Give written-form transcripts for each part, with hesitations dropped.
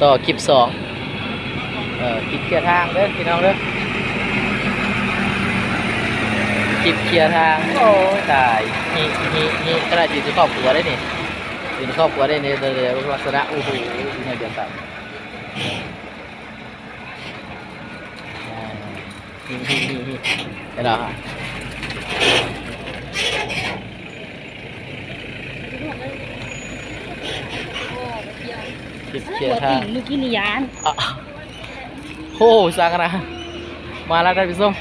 ต่อคลิปสองคลิปเคลียร์ทางเด้อพี่น้องเด้อคลิปเคลียร์ทางโอ้ยตายนี่กระไรจีนครอบครัวได้นี่จีนครอบครัวได้นี่เลยลักษณะโอ้โหนี่เดียวกันเห็นไหมคลิปเคลียร์ทางเมื่อกี้นี่ยานโอ้สังนะมาแล้วท่านผู้ชม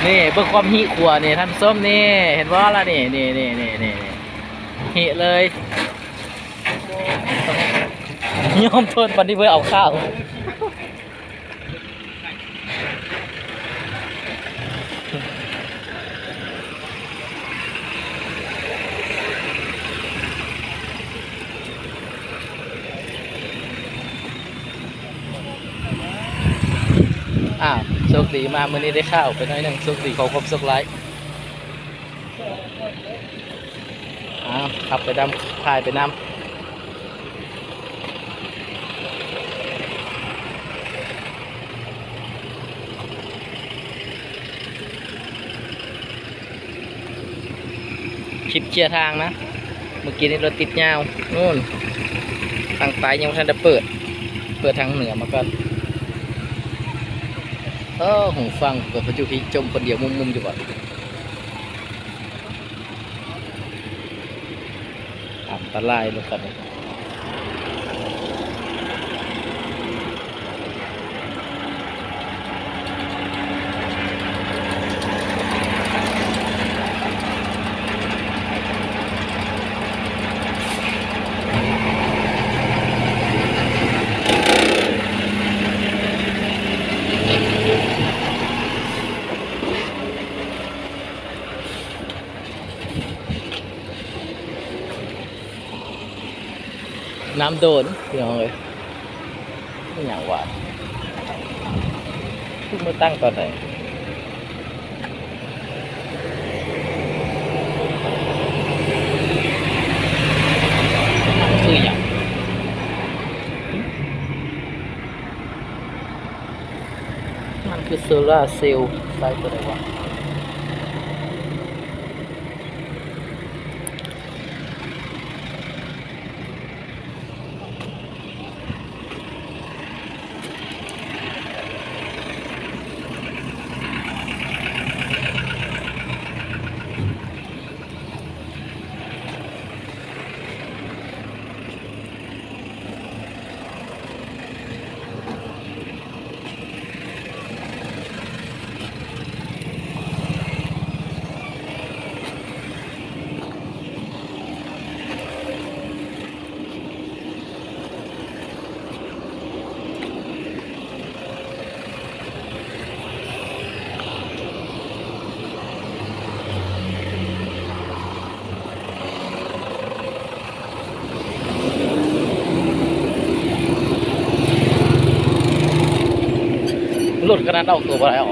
นี่เบิ่งความหิขวานี่ท่านผู้ชมนี่เห็นว่าละนี่หิเลยยอมทนปันที่เพื่อเอาข้าวอ้าวโชคดีมาเมื่อนี้ได้ข้าวไปหน่อยหนึ่งโชคดีเขาครบโชคร้ายอ้าวขับไปดำถ่ายไปน้ำคลิปเคลียร์ทางนะเมื่อกี้นี้รถติดยาวนู่นทางใต้ยังไม่ทันได้เปิดทางเหนือมาก่อนหูฟังเปิดพัจุพีจมคนเดียวมุมอยู่ก่อนอันตรายเลยครับน้ำโดนพี่น้องเลยไม่อย่างว่าเพิ่งมาตั้งตอนไหนคืออย่างมันคือโซล่าเซลล์ใส่ตัวไหนวะหลุดกระนั้นออกตัวไปแล้ว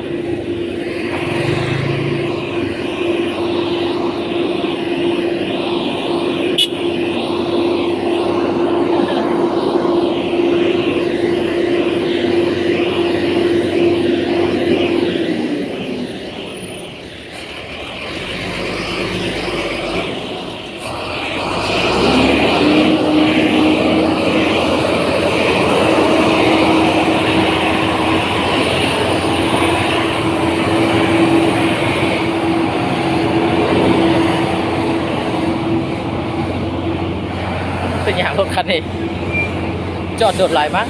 เป็นอย่างรถคันนี้จอดโดดไหลมั้ง